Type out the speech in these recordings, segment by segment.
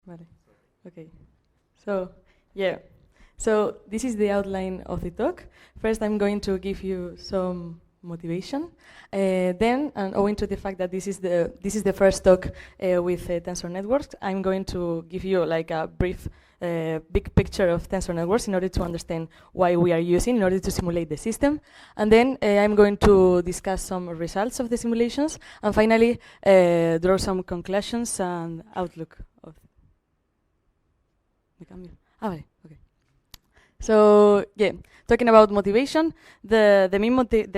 Vale. Okay. So, yeah. So this is the outline of the talk. First, I'm going to give you some motivation. Then, and owing to the fact that this is the first talk with tensor networks, I'm going to give you like a brief, big picture of tensor networks in order to understand why we are using in order to simulate the system. And then I'm going to discuss some results of the simulations, and finally draw some conclusions and outlook of. Vale, okay. So yeah, talking about motivation, the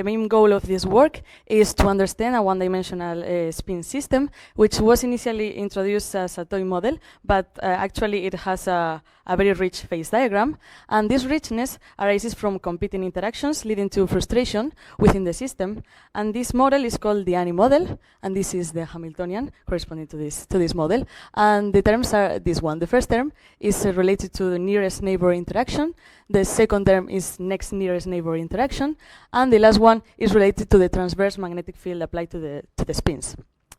main goal of this work is to understand a one-dimensional spin system, which was initially introduced as a toy model, but actually it has a very rich phase diagram, and this richness arises from competing interactions leading to frustration within the system. And this model is called the ANNNI model, and this is the Hamiltonian corresponding to this model. And the terms are this one. The first term is related to the nearest neighbor interaction. The second term is next nearest neighbor interaction, and the last one is related to the transverse magnetic field applied to the spins.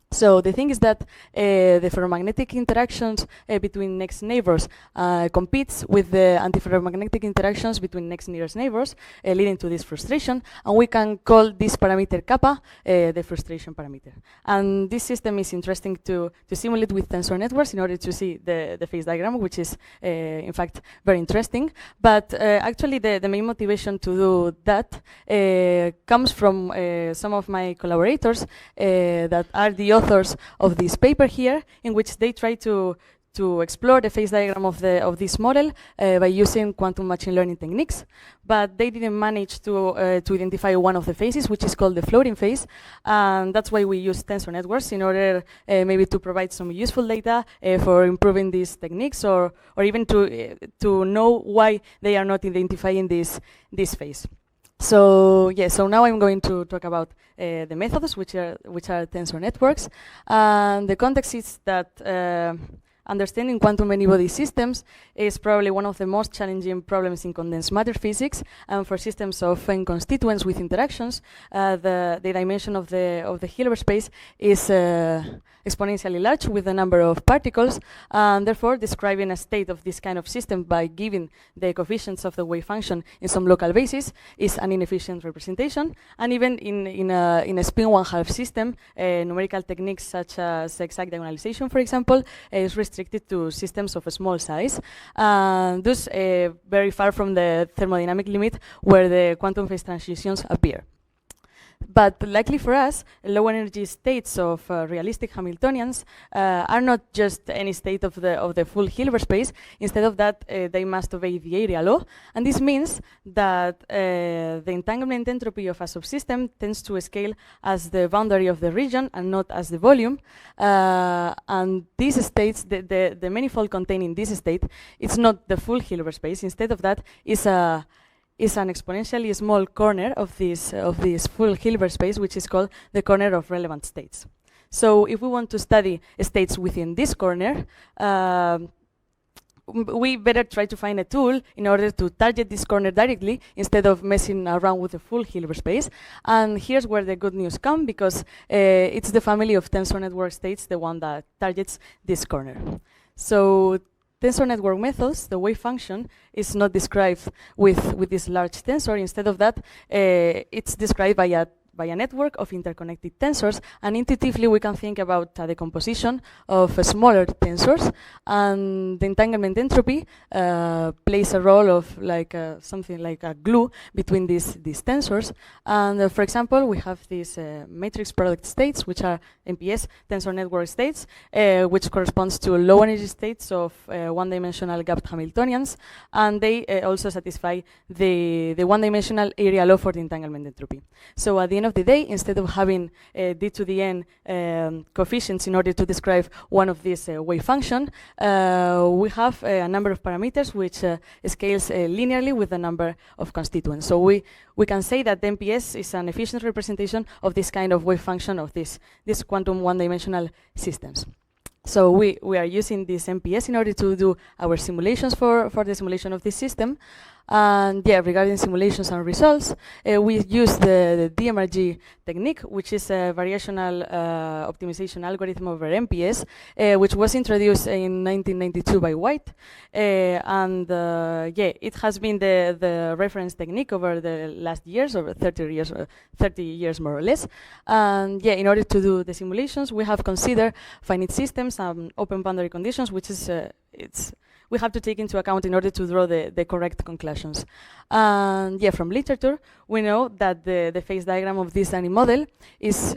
So the thing is that the ferromagnetic interactions between next neighbors competes with the antiferromagnetic interactions between next nearest neighbors, leading to this frustration, and we can call this parameter kappa the frustration parameter. And this system is interesting to simulate with tensor networks in order to see the phase diagram, which is in fact very interesting. But actually the main motivation to do that comes from some of my collaborators that are the authors of this paper here, in which they try to explore the phase diagram of this model by using quantum machine learning techniques, but they didn't manage to identify one of the phases, which is called the floating phase, and that's why we use tensor networks in order maybe to provide some useful data for improving these techniques, or even to know why they are not identifying this phase. So yeah, so now I'm going to talk about the methods, which are tensor networks, and the context is that understanding quantum many-body systems is probably one of the most challenging problems in condensed matter physics, and for systems of n constituents with interactions, the dimension of the Hilbert space is exponentially large with the number of particles, and therefore describing a state of this kind of system by giving the coefficients of the wave function in some local basis is an inefficient representation. And even in a spin one-half system, numerical techniques such as exact diagonalization, for example, is restricted to systems of a small size, thus very far from the thermodynamic limit where the quantum phase transitions appear. But luckily for us, low energy states of realistic Hamiltonians are not just any state of the full Hilbert space. Instead of that, they must obey the area law, and this means that the entanglement entropy of a subsystem tends to scale as the boundary of the region and not as the volume. And these states, the manifold containing this state, it's not the full Hilbert space. Instead of that, is an exponentially small corner of this full Hilbert space, which is called the corner of relevant states. So if we want to study states within this corner, we better try to find a tool in order to target this corner directly instead of messing around with the full Hilbert space. And here's where the good news comes, because it's the family of tensor network states, the one that targets this corner. So tensor network methods, the wave function is not described with this large tensor. Instead of that, it's described by a network of interconnected tensors, and intuitively we can think about the composition of smaller tensors, and the entanglement entropy plays a role of like something like a glue between these tensors. And for example, we have these matrix product states, which are MPS tensor network states, which corresponds to low energy states of one-dimensional gapped Hamiltonians, and they also satisfy the one-dimensional area law for the entanglement entropy. So at the end of the day, instead of having d to the n coefficients in order to describe one of these wave function, we have a number of parameters which scales linearly with the number of constituents. So we can say that the MPS is an efficient representation of this kind of wave function of this quantum one-dimensional systems. So we are using this MPS in order to do our simulations for the simulation of this system. And yeah, regarding simulations and results, we use the DMRG technique, which is a variational optimization algorithm over MPS, which was introduced in 1992 by White. And yeah, it has been the reference technique over the last years, over 30 years more or less. And yeah, in order to do the simulations, we have considered finite systems and open boundary conditions, which is we have to take into account in order to draw the correct conclusions. And yeah, from literature, we know that the phase diagram of this ANNNI model is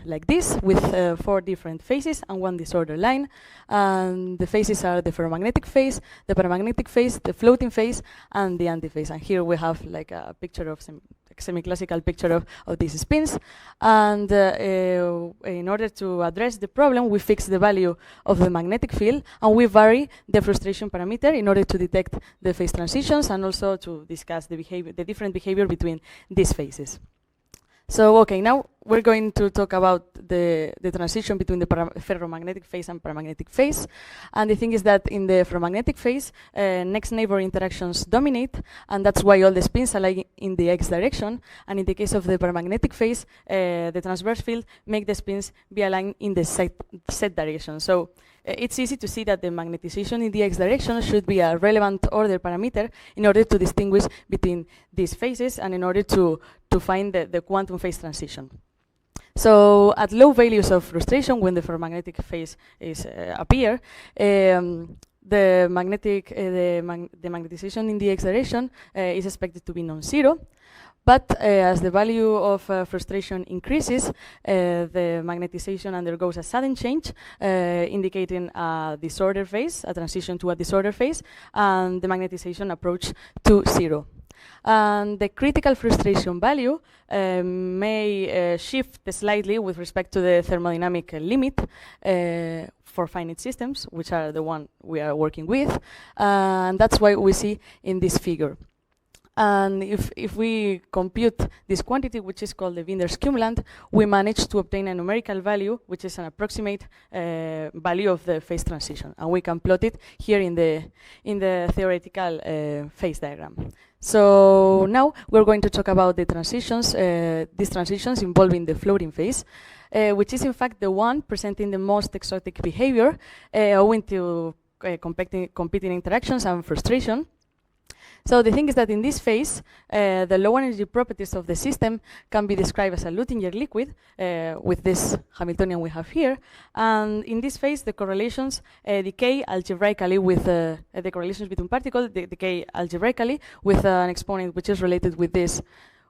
like this, with 4 different phases and 1 disorder line. And the phases are the ferromagnetic phase, the paramagnetic phase, the floating phase, and the antiphase. And here we have like a picture of semi-classical picture of these spins. And in order to address the problem, we fix the value of the magnetic field, and we vary the frustration parameter in order to detect the phase transitions and also to discuss the different behavior between these phases. So, okay, now we're going to talk about the transition between the ferromagnetic phase and paramagnetic phase. And the thing is that in the ferromagnetic phase, next neighbor interactions dominate, and that's why all the spins align in the x direction. And in the case of the paramagnetic phase, the transverse field make the spins be aligned in the z direction. So it's easy to see that the magnetization in the x direction should be a relevant order parameter in order to distinguish between these phases and in order to find the quantum phase transition. So at low values of frustration, when the ferromagnetic phase is appear, the magnetization in the x direction is expected to be non-zero. But as the value of frustration increases, the magnetization undergoes a sudden change, indicating a disorder phase, a transition to a disorder phase, and the magnetization approach to 0. And the critical frustration value may shift slightly with respect to the thermodynamic limit for finite systems, which are the one we are working with, and that's why we see in this figure. And if we compute this quantity, which is called the Winder's cumulant, we manage to obtain a numerical value, which is an approximate value of the phase transition. And we can plot it here in the theoretical phase diagram. So now we're going to talk about the transitions, these transitions involving the floating phase, which is in fact the one presenting the most exotic behavior owing to competing interactions and frustration. So the thing is that in this phase, the low energy properties of the system can be described as a Luttinger liquid with this Hamiltonian we have here. And in this phase, the correlations decay algebraically with the correlations between particles decay algebraically with an exponent which is related with this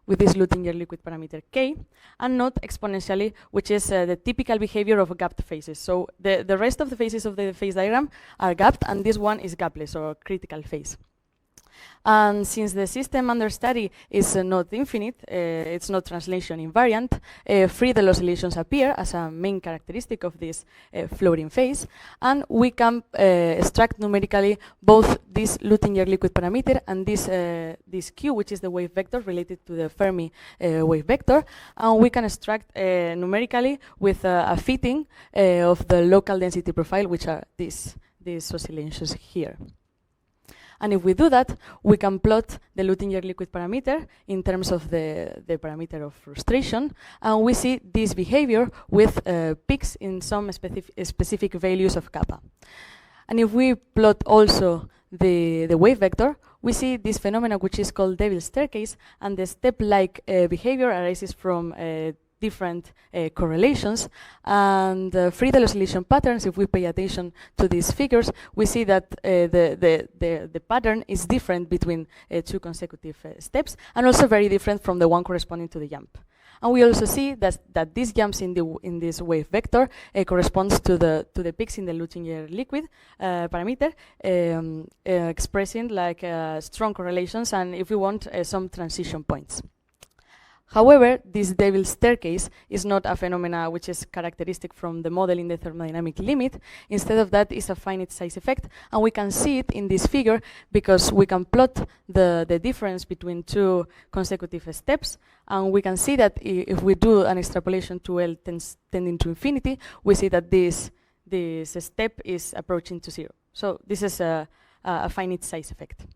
Luttinger liquid parameter k, and not exponentially, which is the typical behavior of gapped phases. So the rest of the phases of the phase diagram are gapped, and this one is gapless, or critical phase. And since the system under study is not infinite, it's not translation invariant, Friedel oscillations appear as a main characteristic of this floating phase, and we can extract numerically both this Luttinger liquid parameter and this Q, which is the wave vector related to the Fermi wave vector, and we can extract numerically with a fitting of the local density profile, which are these oscillations here. And if we do that, we can plot the Luttinger liquid parameter in terms of the parameter of frustration, and we see this behavior with peaks in some specific values of kappa. And if we plot also the wave vector, we see this phenomenon which is called Devil's staircase, and the step-like behavior arises from different correlations, and Friedel oscillation patterns, if we pay attention to these figures, we see that the pattern is different between 2 consecutive steps, and also very different from the one corresponding to the jump. And we also see that these jumps in this wave vector corresponds to the peaks in the Luttinger liquid parameter, expressing like strong correlations, and if we want some transition points. However, this Devil's staircase is not a phenomena which is characteristic from the model in the thermodynamic limit. Instead of that, it's a finite size effect, and we can see it in this figure because we can plot the difference between 2 consecutive steps, and we can see that if we do an extrapolation to L tending to infinity, we see that this step is approaching to 0. So this is a finite size effect.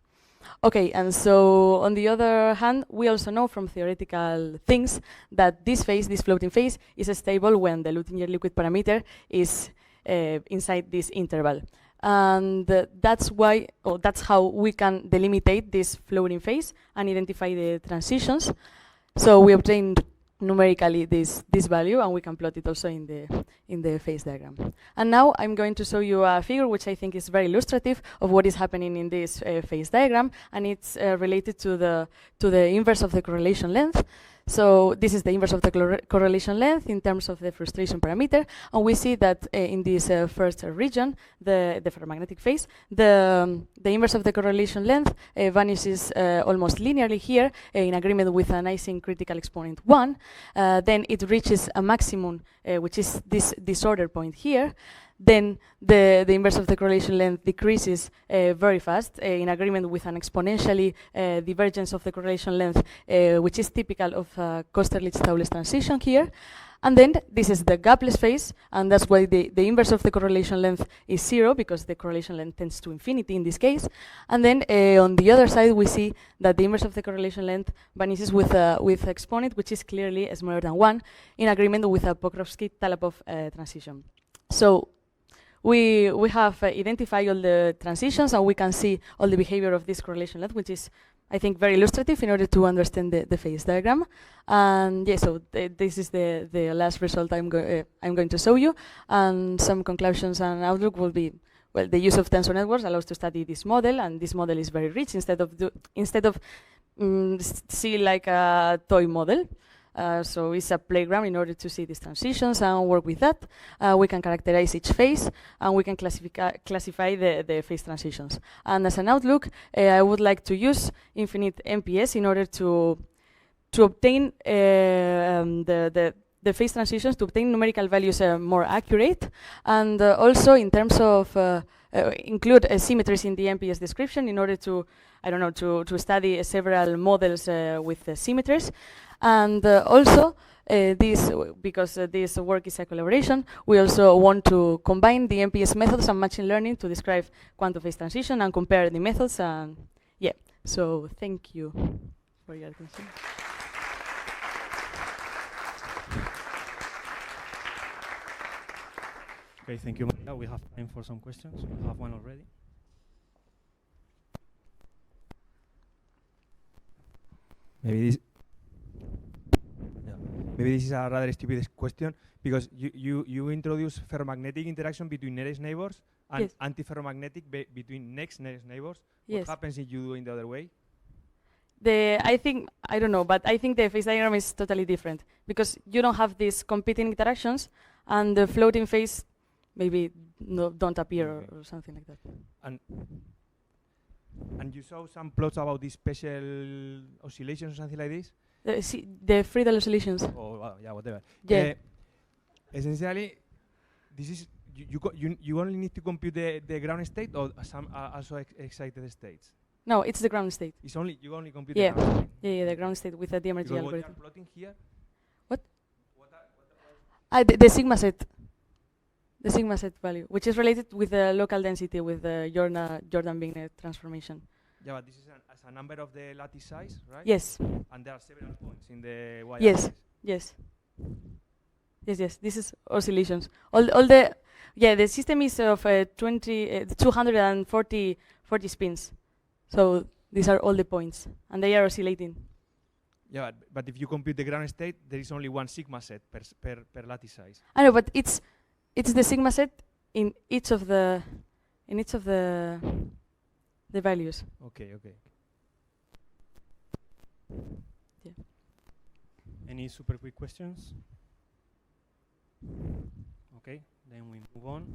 Okay, and so on the other hand, we also know from theoretical things that this phase, this floating phase, is stable when the Luttinger liquid parameter is inside this interval. And that's why, or that's how we can delimitate this floating phase and identify the transitions. So we obtain numerically this value, and we can plot it also in the phase diagram. And now I'm going to show you a figure which I think is very illustrative of what is happening in this phase diagram, and it's related to the inverse of the correlation length. So this is the inverse of the correlation length in terms of the frustration parameter, and we see that in this first region, the ferromagnetic phase, the inverse of the correlation length vanishes almost linearly here in agreement with an Ising critical exponent 1. Then it reaches a maximum, which is this disorder point here. Then the inverse of the correlation length decreases very fast in agreement with an exponentially divergence of the correlation length, which is typical of Kosterlitz-Thouless transition here. And then this is the gapless phase, and that's why the inverse of the correlation length is 0, because the correlation length tends to infinity in this case. And then on the other side, we see that the inverse of the correlation length vanishes with exponent, which is clearly smaller than 1, in agreement with a Pokrovsky-Talapov transition. So we have identified all the transitions, and we can see all the behavior of this correlation length, which is, I think, very illustrative in order to understand the phase diagram. And yeah, so this is the last result I'm going to show you. And some conclusions and outlook will be, well, the use of tensor networks allows to study this model, and this model is very rich instead of see like a toy model. So it's a playground in order to see these transitions and work with that. We can characterize each phase, and we can classify the phase transitions. And as an outlook, I would like to use infinite MPS in order to obtain the phase transitions, to obtain numerical values more accurate, and also in terms of include symmetries in the MPS description in order to, I don't know, to study several models with symmetries. And also, because this work is a collaboration, we also want to combine the MPS methods and machine learning to describe quantum phase transition and compare the methods. And yeah, so thank you for your attention. Okay, thank you, Maria. We have time for some questions. We have one already. Maybe this is a rather stupid question, because you introduce ferromagnetic interaction between nearest neighbors and yes. antiferromagnetic between nearest neighbors. Yes. What happens if you do in the other way? I don't know, but I think the phase diagram is totally different, because you don't have these competing interactions, and the floating phase maybe don't appear, okay, or something like that. And you saw some plots about these special oscillations or something like this? The Friedel oscillations. Oh, yeah, whatever. Yeah. Essentially, this is you only need to compute the ground state, or some also excited states? No, it's the ground state. It's only you only compute Yeah. the ground state. Yeah, the ground state with a DMRG Because algorithm. what you are plotting here? What? The sigma set. The sigma set value, which is related with the local density with the Jordan-Wigner transformation. Yeah, but this is as a number of the lattice size, right? Yes. And there are several points in the y Yes. axis. Yes. This is oscillations. The system is of 240 spins. So these are all the points, and they are oscillating. Yeah, but if you compute the ground state, there is only one sigma set per lattice size. I know, but it's the sigma set in each of the values. Okay. Yeah. Any super quick questions? Okay, then we move on.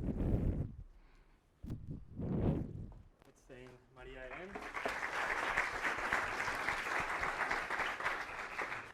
Let's thank María again.